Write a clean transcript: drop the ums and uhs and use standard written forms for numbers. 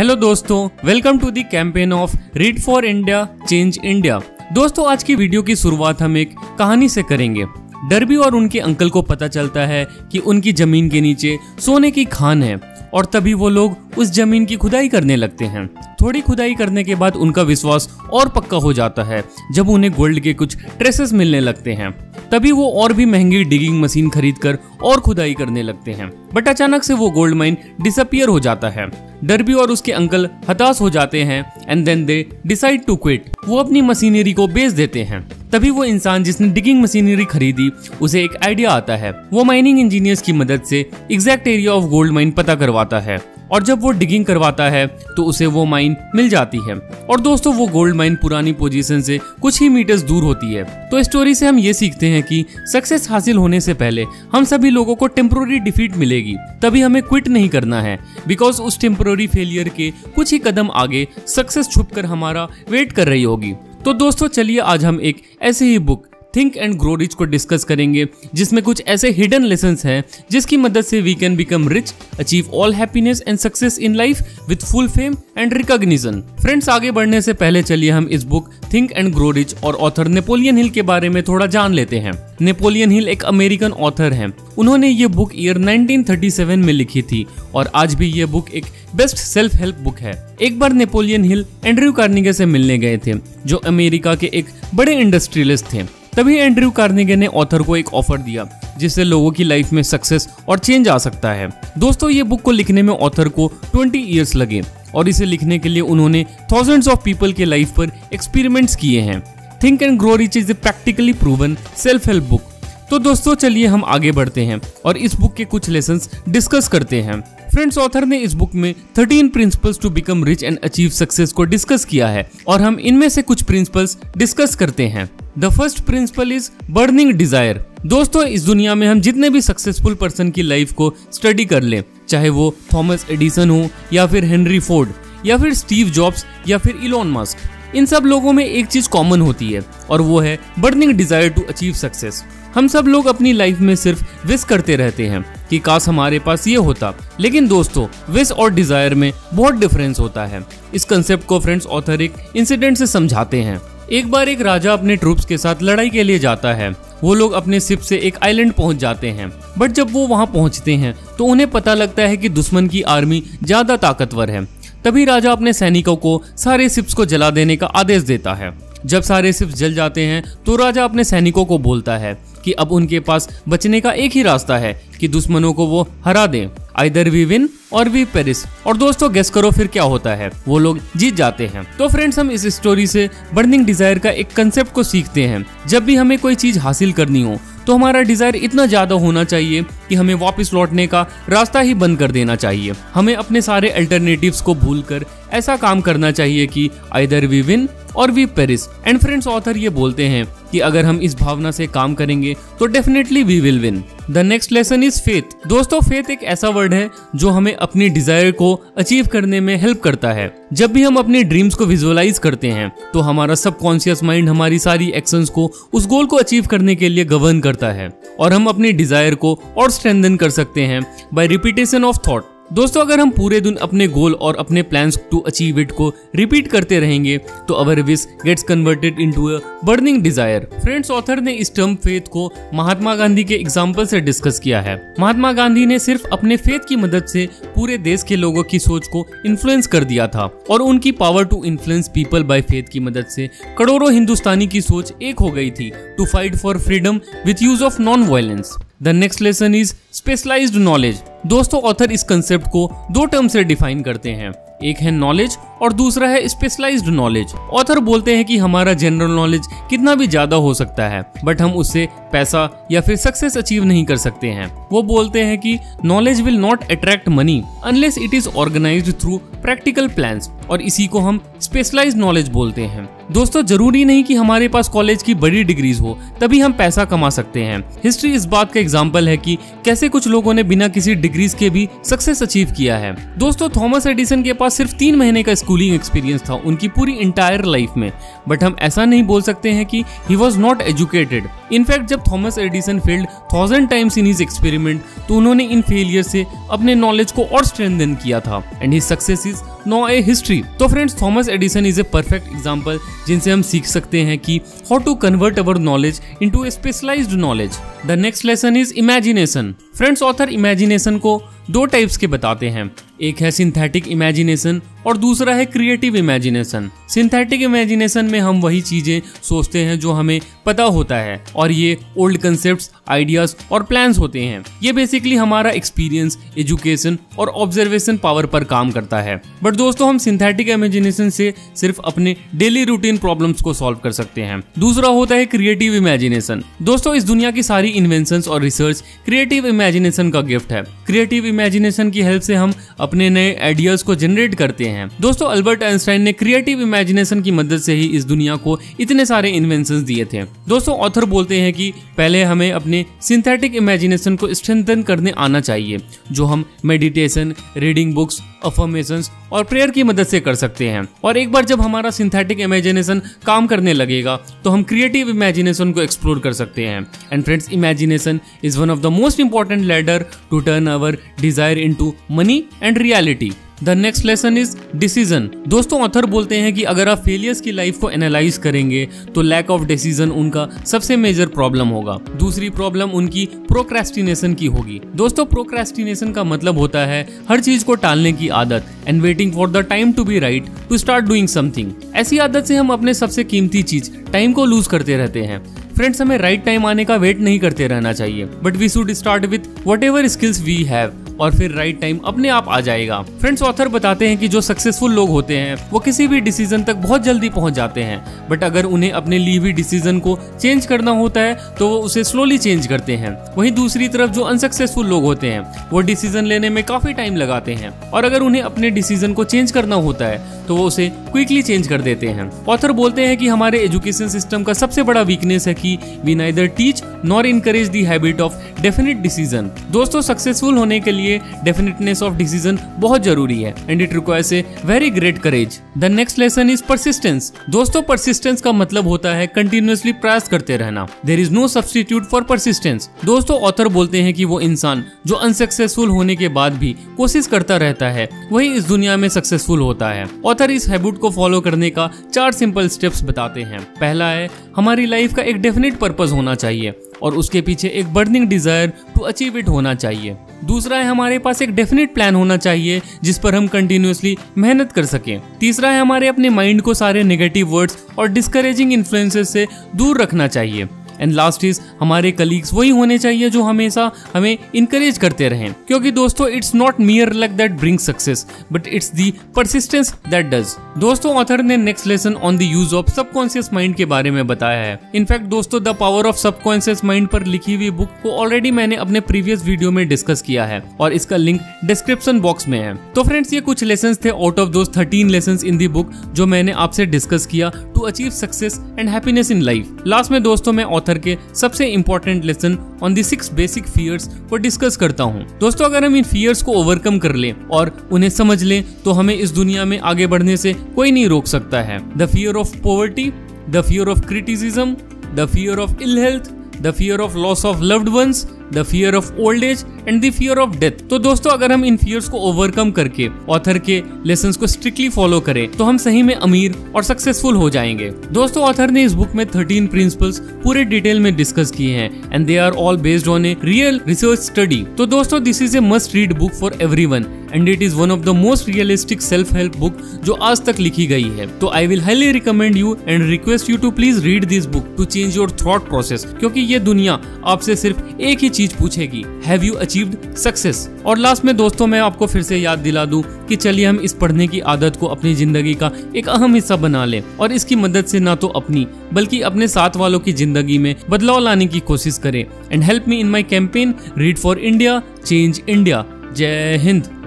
Hello दोस्तों, welcome to the campaign of read for India change India. दोस्तों, आज की वीडियो की शुरुआत हम एक कहानी से करेंगे। डर्बी और उनके अंकल को पता चलता है कि उनकी जमीन के नीचे सोने की खान है और तभी वो लोग उस जमीन की खुदाई करने लगते हैं। थोड़ी खुदाई करने के बाद उनका विश्वास और पक्का हो जाता है जब उन्हें गोल्ड के कुछ ट्रेसेस मिलने लगते हैं। तभी वो और भी महंगी डिगिंग मशीन खरीदकर और खुदाई करने लगते हैं, बट अचानक से वो गोल्ड माइन डिसअपियर हो जाता है। डर्बी और उसके अंकल हताश हो जाते हैं and then they decide to quit. वो अपनी मशीनरी को बेच देते हैं। तभी वो इंसान जिसने डिगिंग मशीनरी खरीदी उसे एक आइडिया आता है। वो माइनिंग इंजीनियर्स की मदद से exact area of gold mine पता करवाता है और जब वो डिगिंग करवाता है तो उसे वो माइन मिल जाती है। और दोस्तों, वो गोल्ड माइन पुरानी पोजीशन से कुछ ही मीटर्स दूर होती है। तो स्टोरी से हम ये सीखते हैं कि सक्सेस हासिल होने से पहले हम सभी लोगों को टेम्पोररी डिफीट मिलेगी, तभी हमें क्विट नहीं करना है, बिकॉज उस टेम्पोररी फेलियर के कुछ ही कदम आगे सक्सेस छुपकर हमारा वेट कर रही होगी। तो दोस्तों, चलिए आज हम एक ऐसे ही book think and grow rich को डिस्कस करेंगे जिसमें कुछ ऐसे हिडन लेसन्स हैं जिसकी मदद से we can become rich, achieve all happiness and success in life with full fame and recognition. Friends, आगे बढ़ने से पहले चलिए हम इस book think and grow rich और ऑथर नेपोलियन हिल के बारे में थोड़ा जान लेते हैं। नेपोलियन हिल एक अमेरिकन ऑथर हैं। उन्होंने ये बुक ईयर 1937 में लिखी थी और आज भी ये बुक एक बेस्ट सेल्फ हेल्प बुक है। एक बार नेपोलियन हिल एंड्रयू कार्नेगी से मिलने गए थे, जो अमेरिका के एक बड़े इंडस्ट्रियलिस्ट थे। तभी एंड्रयू कार्नेगी ने ऑथर को एक ऑफर दिया जिससे लोगों की लाइफ में सक्सेस और चेंज आ सकता है। दोस्तों, ये बुक को लिखने में ऑथर को 20 इयर्स लगे और इसे लिखने के लिए उन्होंने थाउजेंड्स ऑफ पीपल के लाइफ पर एक्सपेरिमेंट्स किए हैं। Think and grow rich is a practically proven self help book. तो दोस्तों, चलिए हम आगे बढ़ते हैं और इस बुक के कुछ लेसन्स डिस्कस करते हैं। फ्रेंड्स, ऑथर ने इस बुक में 13 principles to become rich and achieve success को डिस्कस किया है और हम इनमें से कुछ प्रिंसिपल्स डिस्कस करते हैं। The first principle is burning desire. दोस्तों, इस दुनिया में हम जितने भी सक्सेसफुल पर्सन की लाइफ को स्टडी कर ले, चाहे वो थॉमस एडिसन हो या फिर हेनरी फोर्ड या फिर स्टीव जॉब्स या फिर इलॉन मस्क, इन सब लोगों में एक चीज कॉमन होती है और वो है burning desire to achieve success. हम सब लोग अपनी लाइफ में सिर्फ विश करते रहते हैं कि काश हमारे पास ये होता, लेकिन दोस्तों, विश और डिजायर में बहुत डिफरेंस होता है। इस कंसेप्ट को फ्रेंड्स ऑथर एक इंसिडेंट से समझाते हैं। एक बार एक राजा अपने ट्रूप्स के साथ लड़ाई के लिए जाता है। वो लोग अपने शिप से एक आइलैंड पहुंच जाते हैं, बट जब वो वहां पहुंचते हैं तो उन्हें पता लगता है कि दुश्मन की आर्मी ज्यादा ताकतवर है। तभी राजा अपने सैनिकों को सारे शिप्स को जला देने का आदेश देता है। जब सारे शिप्स जल जाते हैं तो राजा अपने सैनिकों को बोलता है कि अब उनके पास बचने का एक ही रास्ता है कि दुश्मनों को वो हरा दें। Either we win or we Paris. और दोस्तों, गेस करो फिर क्या होता है, वो लोग जीत जाते हैं। तो फ्रेंड्स, हम इस स्टोरी से बर्निंग डिजायर का एक कंसेप्ट को सीखते हैं। जब भी हमें कोई चीज हासिल करनी हो तो हमारा डिजायर इतना ज्यादा होना चाहिए कि हमें वापस लौटने का रास्ता ही बंद कर देना चाहिए। हमें अपने सारे अल्टरनेटिव्स को भूलकर ऐसा काम करना चाहिए कि either we win or we perish. And friends, author ये बोलते हैं कि अगर हम इस भावना से काम करेंगे तो definitely we will win. The next lesson is faith. दोस्तों, फेथ एक ऐसा वर्ड है जो हमें अपनी डिजायर को अचीव करने में हेल्प करता है। जब भी हम अपने ड्रीम्स को विजुअलाइज करते हैं तो हमारा सबकॉन्शियस माइंड हमारी सारी एक्शंस को उस गोल को अचीव करने के लिए गवर्न करता है और हम अपनी डिजायर को और स्ट्रेंथन कर सकते हैं बाय रिपीटेशन ऑफ थॉट। दोस्तों, अगर हम पूरे दिन अपने गोल और अपने प्लान्स टू अचीव इट को रिपीट करते रहेंगे तो our wish gets converted into a burning desire. Friends, author ने इस टर्म फेथ को महात्मा गांधी के एग्जांपल से डिस्कस किया है। महात्मा गांधी ने सिर्फ अपने फेथ की मदद से पूरे देश के लोगों की सोच को इन्फ्लुएंस कर दिया था और उनकी power to influence people by faith की मदद से करोड़ों हिंदुस्तानी की सोच एक हो गई थी to fight for freedom with use of non violence. The next lesson is specialised knowledge. दोस्तों, ऑथर इस कंसेप्ट को दो टर्म से डिफाइन करते हैं। एक है नॉलेज और दूसरा है स्पेशलाइज्ड नॉलेज। ऑथर बोलते हैं कि हमारा जनरल नॉलेज कितना भी ज्यादा हो सकता है, बट हम उससे पैसा या फिर सक्सेस अचीव नहीं कर सकते हैं। वो बोलते हैं कि knowledge will not attract money unless it is organised through practical plans, और इसी को हम स्पेशलाइज्ड नॉलेज बोलते हैं। दोस्तों, जरूरी नहीं कि हमारे पास कॉलेज की बड़ी डिग्रीज हो तभी हम पैसा कमा सकते हैं। हिस्ट्री इस बात का एग्जाम्पल है कि कैसे कुछ लोगों ने बिना किसी डिग्रीज के भी सक्सेस अचीव किया है। दोस्तों, थॉमस एडिसन के पास सिर्फ 3 महीने का स्कूलिंग एक्सपीरियंस था उनकी पूरी इंटायर लाइफ में, बट हम ऐसा नहीं बोल सकते हैं कि he was not educated. In fact जब Thomas Edison failed 1000 times in his experiment तो उन्होंने इन फेलियर से अपने नॉलेज को और स्ट्रेंथन किया था and his success is no a history. तो friends, Thomas Edison is a perfect example जिनसे हम सीख सकते हैं कि how to convert our knowledge into a specialised knowledge. The next lesson is imagination. Friends, author imagination को दो types के बताते हैं, एक है सिंथेटिक इमेजिनेशन और दूसरा है क्रिएटिव इमेजिनेशन। सिंथेटिक इमेजिनेशन में हम वही चीजें सोचते हैं जो हमें पता होता है और ये ओल्ड कंसेप्ट्स, आइडियाज और प्लान्स होते हैं। ये बेसिकली हमारा एक्सपीरियंस, एजुकेशन और ऑब्जर्वेशन पावर पर काम करता है। बट दोस्तों, हम सिंथेटिक इमेजिनेशन से सिर्फ अपने डेली रूटीन प्रॉब्लम्स को सॉल्व कर सकते हैं। दूसरा होता है क्रिएटिव इमेजिनेशन। दोस्तों, इस दुनिया की सारी इन्वेंशंस और रिसर्च क्रिएटिव इमेजिनेशन का गिफ्ट है। क्रिएटिव इमेजिनेशन की हेल्प से हम अपने नए आइडियाज को जनरेट करते हैं। दोस्तों, अल्बर्ट आइंस्टाइन ने क्रिएटिव इमेजिनेशन की मदद से ही इस दुनिया को इतने सारे इन्वेंशंस दिए थे। दोस्तों, ऑथर बोलते हैं कि पहले हमें अपने सिंथेटिक इमेजिनेशन को स्ट्रेंथन करने आना चाहिए, जो हम मेडिटेशन, रीडिंग बुक्स, अफर्मेशंस और प्रेयर की मदद से कर सकते हैं। और एक बार जब हमारा सिंथेटिक इमेजिनेशन काम करने लगेगा तो हम क्रिएटिव इमेजिनेशन को एक्सप्लोर कर सकते हैं। And friends, imagination is one of the most important ladder to turn our desire into money and reality. The next lesson is decision. दोस्तों, ऑथर बोलते हैं कि अगर आप फेलियर्स की लाइफ को एनालाइज करेंगे तो लैक ऑफ डिसीजन उनका सबसे मेजर प्रॉब्लम होगा। दूसरी प्रॉब्लम उनकी प्रोक्रेस्टिनेशन की होगी। दोस्तों, प्रोक्रेस्टिनेशन का मतलब होता है हर चीज को टालने की आदत and waiting for the time to be right to start doing something. ऐसी आदत से हम अपने सबसे कीमती चीज टाइम को लूज करते रहते हैं। फ्रेंड्स, हमें राइट टाइम आने का वेट नहीं करते रहना चाहिए, but we should start with whatever skills we have और फिर राइट टाइम अपने आप आ जाएगा। फ्रेंड्स, ऑथर बताते हैं कि जो सक्सेसफुल लोग होते हैं वो किसी भी डिसीजन तक बहुत जल्दी पहुंच जाते हैं, बट अगर उन्हें अपने लिए हुई डिसीजन को चेंज करना होता है तो वो उसे स्लोली चेंज करते हैं। वहीं दूसरी तरफ जो अनसक्सेसफुल लोग होते हैं वो डिसीजन लेने में काफी टाइम लगाते हैं और अगर उन्हें अपने डिसीजन को चेंज करना होता है तो वो उसे क्विकली चेंज कर देते हैं। ऑथर बोलते हैं कि हमारे एजुकेशन सिस्टम का सबसे बड़ा वीकनेस है कि we neither teach nor encourage the habit of definite decision. दोस्तों, सक्सेसफुल होने के लिए डेफिनेटनेस ऑफ डिसीजन बहुत जरूरी है and it requires a very great courage. The next lesson is persistence. दोस्तों, परसिस्टेंस का मतलब होता है कंटिन्यूअसली प्रयास करते रहना। There is no substitute for persistence. दोस्तों, ऑथर बोलते हैं कि वो इंसान जो अनसक्सेसफुल होने के बाद भी कोशिश करता रहता है वही इस दुनिया में सक्सेसफुल होता है। ऑथर इस हैबिट को फॉलो करने का 4 सिंपल स्टेप्स बताते हैं। पहला है, हमारी लाइफ का एक डेफिनेट पर्पस होना चाहिए और उसके पीछे एक burning desire to achieve it होना चाहिए। दूसरा है, हमारे पास एक डेफिनेट प्लान होना चाहिए जिस पर हम कंटिन्यूअसली मेहनत कर सकें। तीसरा है, हमारे अपने माइंड को सारे नेगेटिव वर्ड्स और डिस्करेजिंग इन्फ्लुएंसेस से दूर रखना चाहिए। एंड लास्ट इज, हमारे कलीग्स वही होने चाहिए जो हमेशा हमें इनकरेज करते रहें, क्योंकि दोस्तों it's not मियर luck that brings success but it's the persistence that does. दोस्तों, ऑथर ने next lesson on the use of subconscious mind के बारे में बताया है। इनफैक्ट दोस्तों, the power of subconscious mind पर लिखी हुई बुक को ऑलरेडी मैंने अपने प्रीवियस वीडियो में डिस्कस किया है और इसका लिंक डिस्क्रिप्शन बॉक्स में है। तो फ्रेंड्स, ये कुछ लेसन्स थे out of those 13 lessons in the book जो मैंने आपसे डिस्कस किया to achieve success and happiness in life. Last में दोस्तों मैं ऑथर के सबसे important lesson on the 6 basic fears को डिस्कस करता हूँ। दोस्तों, अगर हम इन फियर्स को ओवरकम कर लें और उन्हें समझ लें तो हमें इस दुनिया में आगे बढ़ने से कोई नहीं रोक सकता है। The fear of poverty, the fear of criticism, the fear of ill health, the fear of loss of loved ones, the fear of old age and the fear of death. तो दोस्तों, अगर हम इन फियर्स को overcome करके author के lessons को strictly follow करें तो हम सही में अमीर और सक्सेसफुल हो जाएंगे। दोस्तों, ऑथर ने इस बुक में 13 प्रिंसिपल्स पूरे डिटेल में डिस्कस किए हैं and they are all based on a real research study. तो दोस्तों, this is a must read book for everyone and it is one of the most realistic self help book जो आज तक लिखी गई है। तो I will highly recommend you and request you to please read this book to change your thought process, क्योंकि ये दुनिया आपसे सिर्फ एक ही चीज पूछेगी, हैव यू अचीव्ड सक्सेस। और लास्ट में दोस्तों मैं आपको फिर से याद दिला दूं कि चलिए हम इस पढ़ने की आदत को अपनी जिंदगी का एक अहम हिस्सा बना लें और इसकी मदद से ना तो अपनी बल्कि अपने साथ वालों की जिंदगी में बदलाव लाने की कोशिश करें। And help me in my campaign read for India, change India. जय हिंद।